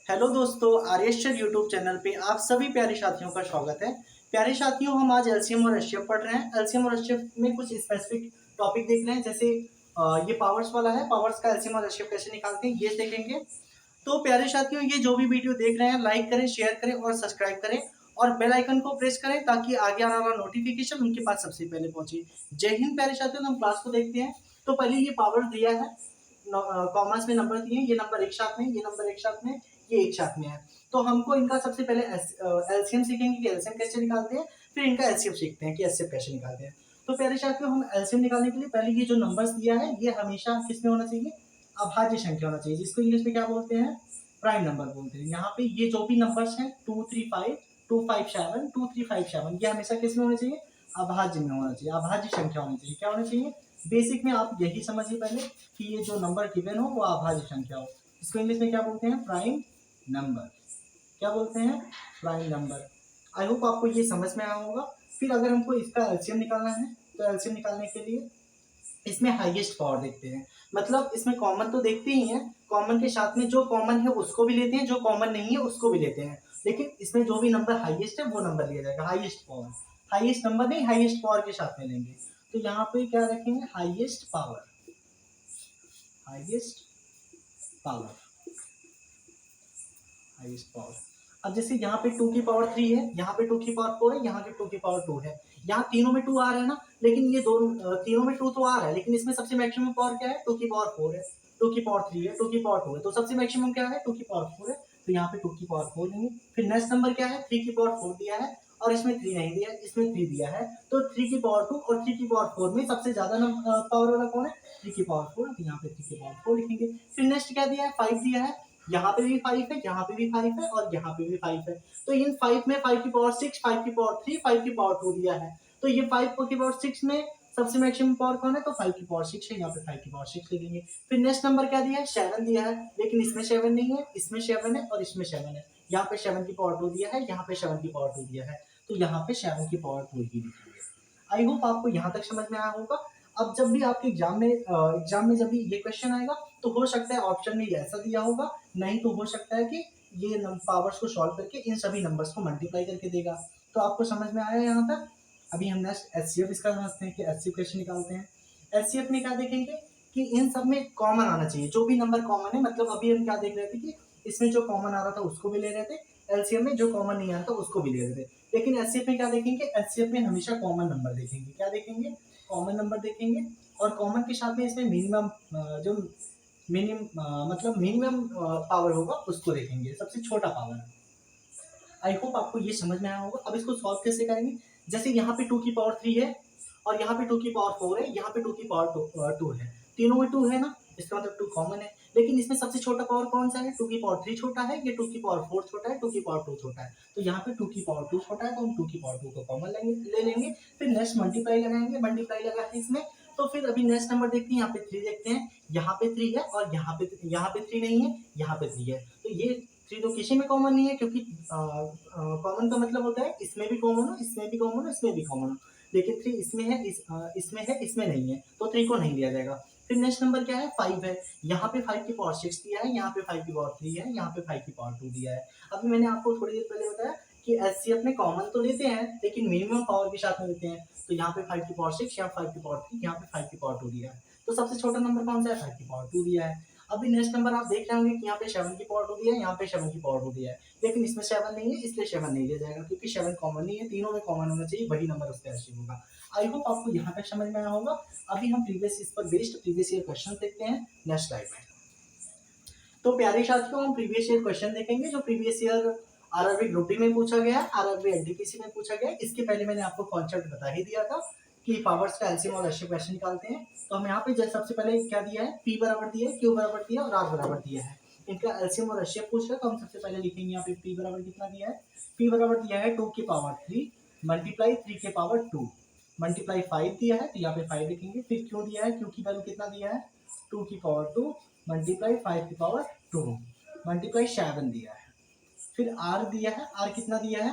Hello दोस्तों, आर्यश्वर YouTube channel पे आप सभी प्यारे साथियों का स्वागत है। प्यारे साथियों, हम आज एलसीएम और एचसीएफ पढ़ रहे हैं। एलसीएम और एचसीएफ में कुछ स्पेसिफिक टॉपिक देख रहे हैं, जैसे ये पावर्स वाला है। पावर्स का एलसीएम और एचसीएफ कैसे निकालते हैं ये देखेंगे। तो प्यारे साथियों, ये जो भी वीडियो देख रहे हैं लाइक करें, शेयर करें और सब्सक्राइब करें और बेल आइकन को प्रेस करें ताकि आगे आने वाला नोटिफिकेशन उनके पास सबसे पहले पहुंचे। जय हिंद प्यारे साथियों। हम क्लास को देखते हैं। तो पहले ये पावर दिया है, कॉमर्स में नंबर दिए, ये नंबर एक साथ में, ये नंबर एक साथ में, ये एक साथ में है। तो हमको इनका सबसे पहले एलसीएम सीखेंगे कि एलसीएम कैसे निकालते हैं, फिर इनका एचसीएफ सीखते हैं कि एचसीएफ कैसे निकालते हैं। तो प्यारे साथियों, हम एलसीएम निकालने के लिए पहले ये जो नंबर्स दिया है ये हमेशा किसमें होना चाहिए, अभाज्य संख्या होना चाहिए, जिसको इंग्लिश में क्या बोलते हैं, प्राइम नंबर बोलते हैं। यहाँ पे ये जो भी नंबर्स हैं 235 257 2357 ये हमेशा किसमें होना चाहिए, अभाज्य में होना चाहिए, अभाज्य संख्या होनी चाहिए। क्या होना चाहिए, बेसिक में आप यही समझिए पहले कि ये जो नंबर गिवन हो वो अभाज्य संख्या हो। इसको इंग्लिश में क्या बोलते हैं, प्राइम नंबर। क्या बोलते हैं, प्राइम नंबर। आई होप आपको ये समझ में आया होगा। फिर अगर हमको इसका एलसीएम निकालना है तो एलसीएम निकालने के लिए इसमें हाईएस्ट पावर देखते हैं। मतलब इसमें कॉमन तो देखते ही हैं, कॉमन के साथ में जो कॉमन है उसको भी लेते हैं, जो कॉमन नहीं है उसको भी लेते हैं, लेकिन इसमें जो भी नंबर हाईएस्ट है वो नंबर लिया जाएगा। हाईएस्ट पावर, हाईएस्ट नंबर नहीं, हाईएस्ट पावर के साथ में लेंगे। तो यहाँ पे क्या रखेंगे, highest power, highest power, highest power. अब जैसे यहाँ पे 2 की पावर 3 है, यहाँ पे 2 की पावर 4 है, यहाँ पे 2 की पावर 2 है। यहाँ तीनों में 2 आ रहा है ना, लेकिन ये दोनों तीनों में 2 तो आ रहा है, लेकिन इसमें सबसे मैक्सिमम पावर क्या है, 2 की पावर 4 है, 2 की पावर 3 है, 2 की पावर 2 है। तो सबसे मैक्सिमम क्या है, 2 की पावर 4 है। तो यहाँ पे 2 की पावर 4 लेंगे। फिर नेक्स्ट नंबर क्या है, 3 की पावर 4 दिया है और इसमें 3 नहीं दिया है, इसमें 3 दिया है। तो 3 की पावर 2 और 3 की पावर 4 में सबसे ज्यादा पावर वाला कौन है, 3 की पावर 4। तो यहाँ पे 3 की पावर 4 लिखेंगे। फिर नेक्स्ट क्या दिया है, 5 दिया है। यहाँ पे भी 5 है, यहाँ पे भी 5 है और यहाँ पे भी 5 है। तो इन 5 में 5 की पावर 6, 5 की पावर 3, 5 की पावर 2 दिया है। तो ये 5 की पावर 6 में सबसे मैक्सिमम पावर कौन है, तो 5 की पावर 6 है। यहाँ पे 5 की पावर 6 लिखेंगे। फिर नेक्स्ट नंबर क्या दिया है, 7 दिया है, लेकिन इसमें 7 नहीं है, इसमें 7 है और इसमें 7 है। यहाँ पे 7 की पावर 2 दिया है, यहाँ पे 7 की पावर 2 दिया है। तो यहाँ पे 7 की पावर 2 ही लिखेंगे। आई होप आपको यहाँ तक समझ में आया होगा। अब जब भी आपके एग्जाम में जब भी ये क्वेश्चन आएगा तो हो सकता है ऑप्शन में ऐसा दिया होगा, नहीं तो हो सकता है कि ये पावर्स को सॉल्व करके इन सभी नंबर्स को मल्टीप्लाई करके देगा। तो आपको समझ में आया यहाँ तक। अभी हम नेक्स्ट एचसीएफ इसका समझते हैं कि एचसीएफ कैसे निकालते हैं। एचसीएफ में क्या देखेंगे कि इन सब में कॉमन आना चाहिए, जो भी नंबर कॉमन है। मतलब अभी हम क्या देख रहे थे कि इसमें जो कॉमन आ रहा था उसको भी ले रहे थे, एलसीएम में जो कॉमन नहीं आ रहा था उसको भी ले रहे थे। लेकिन एचसीएफ में क्या देखेंगे, एचसीएफ में हमेशा कॉमन नंबर देखेंगे। क्या देखेंगे, कॉमन नंबर देखेंगे। और कॉमन के साथ में इसमें मिनिमम जो मतलब मिनिमम पावर होगा उसको देखेंगे, सबसे छोटा पावर। आई होप आपको ये समझ में आया होगा। अब इसको सॉल्व कैसे करेंगे, जैसे यहाँ पे 2 की पावर 3 है और यहाँ पे 2 की पावर 4 है, यहाँ पे 2 की पावर 2 है। तीनों में 2 है ना, इसका मतलब 2 कॉमन है। लेकिन इसमें सबसे छोटा पावर कौन सा है, 2 की पावर 3 छोटा है, ये 2 की पावर 4 छोटा है, 2 की पावर 2 छोटा है। तो यहाँ पे 2 की पावर 2 छोटा है, तो हम 2 की पावर 2 को कॉमन ले लेंगे। फिर नेक्स्ट मल्टीप्लाई लगाएंगे, मल्टीप्लाई लगा के इसमें। तो फिर अभी नेक्स्ट नंबर देखते हैं, यहाँ पे 3 देखते हैं, यहाँ पे 3 है और यहाँ पे 3 नहीं है, यहाँ पे 3 है। तो ये 3 तो किसी में कॉमन नहीं है, क्योंकि कॉमन का मतलब होता है इसमें भी कॉमन हो, इसमें भी कॉमन हो, इसमें भी कॉमन हो। लेकिन 3 इसमें है, इसमें है, इसमें नहीं है, तो 3 को नहीं लिया जाएगा। फिर नेक्स्ट नंबर क्या है, 5 है। यहाँ पे 5 की पावर 6 दिया है, यहाँ पे 5 की पावर 3 है, यहाँ पे 5 की पावर 2 दिया है। अभी मैंने आपको थोड़ी देर पहले बताया कि एचसीएफ में कॉमन तो लेते हैं लेकिन मिनिमम पावर के साथ में लेते हैं। तो यहाँ पे 5 की पावर 6, यहाँ 5 की पावर 3, यहाँ पे 5 की पावर 2 दिया है। तो सबसे छोटा नंबर कौन सा है, 5 की पावर 2 दिया है। अभी नेक्स्ट नंबर आप देख रहे होंगे कि यहाँ पे 7 की पावर 2 दिया है, यहाँ पे 7 की पावर 2 दिया है, लेकिन इसमें 7 नहीं है, इसलिए 7 नहीं लिया जाएगा, क्योंकि 7 कॉमन नहीं है। तीनों में कॉमन होना चाहिए, वही नंबर उसका एचसीएफ होगा। आई होप आपको यहाँ तक समझ में आया होगा। अभी हम इस पर बेस्ड प्रीवियस ईयर क्वेश्चन देखते हैं नेक्स्ट स्लाइड में। तो प्यारे साथियों, हम प्रीवियस ईयर क्वेश्चन देखेंगे जो previous year RRB group D में पूछा गया, आरआरबी एनटीपीसी में पूछा गया। इसके पहले मैंने आपको कॉन्सेप्ट बता ही दिया था कि पावर्स का एलसीएम और एचसीएफ कैसे निकालते हैं। तो हम यहाँ पे सबसे पहले क्या दिया है, पी बराबर दिया है, क्यू बराबर दिया है और आर बराबर दिया है। इनका एलसीएम और एचसीएफ पूछ रहा है, तो हम सबसे पहले लिखेंगे यहाँ पे पी बराबर कितना दिया है। पी बराबर दिया है 2 की पावर 3 मल्टीप्लाई 3 के पावर 2 मल्टीप्लाई 5 दिया है, तो यहाँ पे 5 लिखेंगे। फिर क्यू दिया है, क्यू की वैल्यू कितना दिया है, 2 की पावर 2 मल्टीप्लाई 5 की पावर 2 मल्टीप्लाई 7 दिया है। फिर आर दिया है, आर कितना दिया है,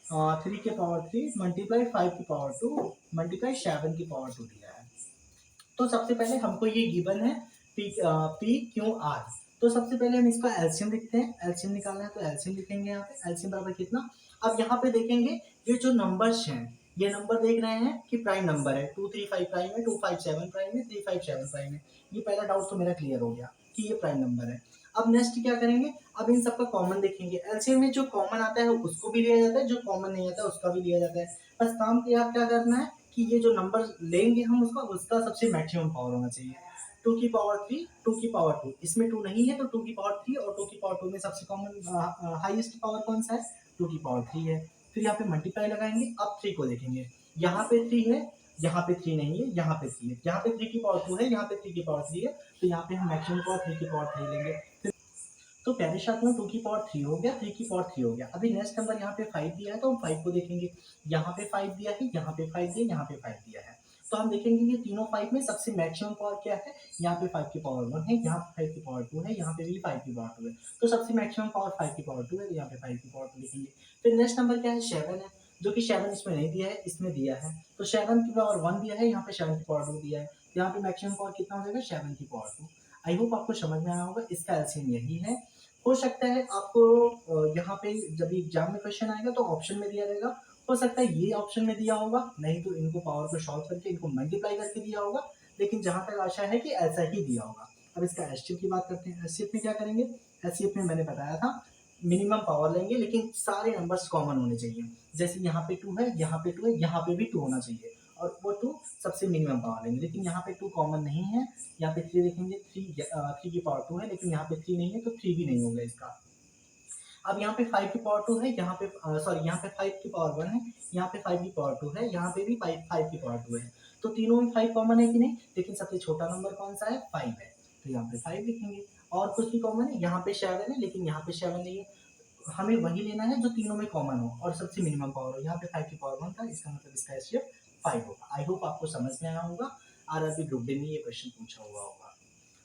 3 के पावर 3 मल्टीप्लाई 5 की पावर 2 मल्टीप्लाई 7 की पावर 2 दिया है। तो सबसे पहले हमको ये गिवन है पी क्यू आर। तो सबसे पहले हम इसका एलसीएम लिखते हैं, एलसीएम निकालना है तो एलसीएम लिखेंगे यहाँ पे, एलसीएम बराबर कितना। अब यहाँ पे देखेंगे ये जो नंबर्स हैं, ये नंबर देख रहे हैं कि प्राइम नंबर है, 235 प्राइम है, 257 प्राइम है, 357 प्राइम है। ये पहला डाउट तो मेरा क्लियर हो गया कि ये प्राइम नंबर है। अब नेक्स्ट क्या करेंगे, अब इन सबका कॉमन देखेंगे, एलसीएम में जो कॉमन आता है उसको भी लिया जाता है, जो कॉमन नहीं आता है उसका भी लिया जाता है। बस काम क्या करना है कि ये जो नंबर लेंगे हम उसका सबसे मैक्सिमम पावर होना चाहिए। 2 की पावर 3, 2 की पावर 2, इसमें 2 नहीं है तो 2 की पावर 3 और 2 की पावर 2 में सबसे कॉमन हाईएस्ट पावर कौन सा है, 2 की पावर 3 है। फिर यहाँ पे मल्टीप्लाई लगाएंगे, अब 3 को देखेंगे, यहाँ पे 3 है, यहाँ पे 3 नहीं है, यहाँ पे 3 है, यहाँ पे 3 की पावर 2 है, यहाँ पे 3 की पावर 3 है, तो यहाँ पे हम मैक्सिमम पावर 3 की पावर 3 लेंगे। तो पहले शर्त में 2 की पावर 3 हो गया, 3 की पावर 3 हो गया। अभी नेक्स्ट नंबर यहाँ पे 5 दिया है तो हम 5 को देखेंगे, यहाँ पे 5 दिया है, यहाँ पे 5 दिया, यहाँ पे 5 दिया है, तो हम देखेंगे ये तीनों 5 में सबसे मैक्सिमम पावर क्या है, यहाँ पे 5 की पावर 1 है, यहाँ पे 5 की पावर 2 है, यहाँ पे भी 5 की पावर 2 है, तो सबसे मैक्सिमम पावर 5 की पावर 2 है, तो यहाँ पे 5 की पावर 2 लिखेंगे। फिर नेक्स्ट नंबर क्या है, 7 है, जो कि 7 इसमें नहीं दिया है, इसमें दिया है, तो 7 की पावर 1 दिया है, यहाँ पे 7 की पावर 2 दिया है, यहाँ पे मैक्सिमम पावर कितना हो जाएगा, 7 की पावर 2। आई होप आपको समझ में आया होगा, इसका एलसीएम यही है। हो सकता है आपको यहाँ पे जब एग्जाम में क्वेश्चन आएगा तो ऑप्शन में दिया रहेगा, हो सकता है ये ऑप्शन में दिया होगा, नहीं तो इनको पावर को सॉल्व करके इनको मल्टीप्लाई करके दिया होगा, लेकिन जहाँ तक आशा है कि ऐसा ही दिया होगा। अब इसका एसटीएफ की बात करते हैं, एसटीएफ में क्या करेंगे, एसटीएफ में मैंने बताया था मिनिमम पावर लेंगे, लेकिन सारे नंबर्स कॉमन होने चाहिए, जैसे यहाँ पे 2 है, यहाँ पे 2 है, यहाँ पे भी 2 होना चाहिए, और वो 2 सबसे मिनिमम पावर लेंगे, लेकिन यहाँ पे 2 कॉमन नहीं है, यहाँ पे 3 देखेंगे, 3 की पावर 2 है, लेकिन यहाँ पे 3 नहीं है तो 3 भी नहीं होगा इसका। अब यहाँ पे 5 की पावर 2 है, यहाँ पे सॉरी यहाँ पे 5 की पावर 1 है, यहाँ पे 5 की पावर 2 है, यहाँ पे भी 5 की पावर 2 है, तो तीनों में 5 कॉमन है कि नहीं, लेकिन सबसे छोटा नंबर कौन सा है, 5 है, तो यहाँ पे 5 लिखेंगे। और कुछ भी कॉमन है, यहाँ पे 7 है, लेकिन यहाँ पे 7 नहीं है, हमें वही लेना है जो तीनों में कॉमन हो और सबसे मिनिमम पावर हो, यहाँ पे 5 की पावर 1 था, इसका मतलब इसका एचसीएफ 5 होगा। आई होप आपको समझ में आया होगा, आरआरबी ग्रुप डी में ये क्वेश्चन पूछा हुआ होगा।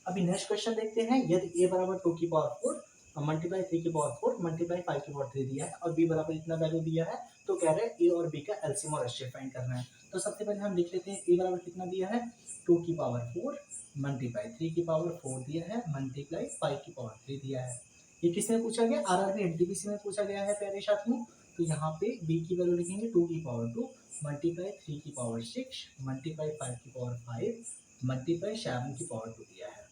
अभी नेक्स्ट क्वेश्चन देखते हैं, यदि a बराबर 2 की पावर 4 मल्टीप्लाई 3 की पावर 4 मल्टीप्लाई 5 की पावर 3 दिया है और b बराबर इतना वैल्यू दिया है, तो कह रहे हैं a और b का एलसीएम और एचसीएफ फाइंड करना है। तो सबसे पहले हम लिख लेते हैं a बराबर कितना दिया है, 2 की पावर 4 मल्टीप्लाई 3 की पावर 4 दिया है मल्टीप्लाई 5 की पावर 3 दिया है। ये किसमें पूछा गया, आरआरबी एनटीपीसी में पूछा गया है प्यारे साथियों। तो यहाँ पे b की वैल्यू लिखेंगे 2 की पावर 2 मल्टीप्लाई 3 की पावर 6 मल्टीप्लाई 5 की पावर 5 मल्टीप्लाई 7 की पावर 2 दिया है।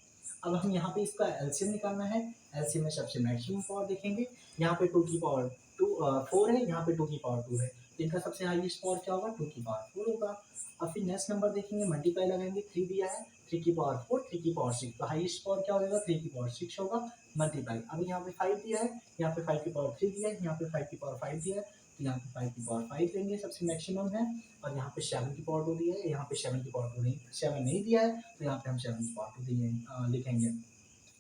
अब हम यहाँ पे इसका एलसीएम निकालना है, एलसीएम में सबसे मैक्सिमम पावर देखेंगे, यहाँ पे 2 की पावर 4 है, यहाँ पे 2 की पावर 2 है, तो इनका सबसे हाईएस्ट पावर क्या होगा, 2 की पावर 4 होगा। अब फिर नेक्स्ट नंबर देखेंगे, मल्टीप्लाई लगाएंगे, 3 दिया है, 3 की पावर 4 3 की पावर 6, तो हाईएस्ट पावर क्या हो जाएगा, 3 की पावर 6 होगा, मल्टीप्लाई। अब यहाँ पे 5 दिया है, यहाँ पे 5 की पावर 3 दिया है, यहाँ पे 5 की पावर 5 दिया है, तो यहाँ पे 5 की पावर 5 लेंगे, सबसे मैक्सिमम है, और यहाँ पे 7 की पावर 2 दिया है, यहाँ पे 7 की पावर 2 नहीं, 7 नहीं दिया है, तो यहाँ पे हम 7 की पावर 2 लिखेंगे।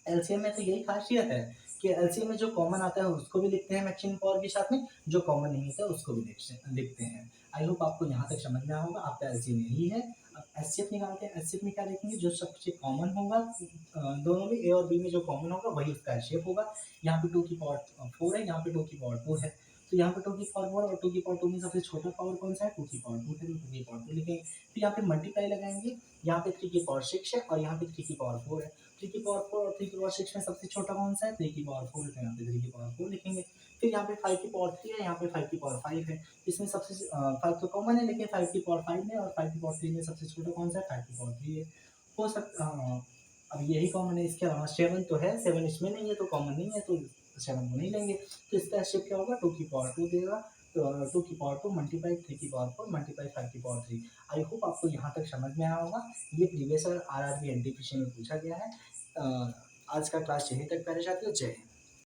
एलसीएम में तो यही खासियत है कि एलसीएम में जो कॉमन आता है उसको भी लिखते हैं मैक्सिमम पावर के साथ में, जो कॉमन नहीं होता है उसको भी लिखते हैं। आई होप आपको यहाँ तक समझ में आया होगा, आपका एलसीएम यही है। अब एचसीएफ निकालते हैं, एचसीएफ में क्या देखेंगे, जो सबसे कॉमन होगा दोनों में, ए और बी में जो कॉमन होगा वही उसका एचसीएफ होगा। यहाँ पे 2 की पावर 4 है, यहाँ पे 2 की पावर 2 है, तो यहाँ पे 2 की पावर 4 और 2 की पावर 2 में सबसे छोटा पावर कौन सा है, 2 की पावर 2 है, तो 2 की पावर 2 लिखेंगे। फिर यहाँ पे मल्टीप्लाई लगाएंगे, यहाँ पे 3 की पावर 6 है और यहाँ पे 3 की पावर 4 है, 3 की पावर 4 और 3 की पावर 6 में सबसे छोटा कौन सा है, 3 की पावर 4 है, तो यहाँ पे 3 की पावर 4 लिखेंगे। फिर यहाँ पे 5 की पावर 3 है, यहाँ पे 5 की पावर 5 है, इसमें सबसे 5 तो कॉमन है, लेकिन 5 की पावर 5 में और 5 की पावर 3 में सबसे छोटा कौन सा है, 5 की पावर 3 है। हो सकता अब यही कॉमन है, इसके अलावा 7 तो है, 7 इसमें नहीं है तो कॉमन नहीं है, तो 7 को नहीं लेंगे, तो इसका एचसीएफ क्या होगा, 2 की पावर 2 देगा, तो 2 की पावर 2 मल्टीप्लाई 3 की पावर 4 मल्टीप्लाई 5 की पावर 3। आई होप आपको यहाँ तक समझ में आया होगा, ये प्रीवियस ईयर आरआरबी एनटीपीसी में पूछा गया है। आज का क्लास यहीं तक, प्यारे साथियों, जय हिंद।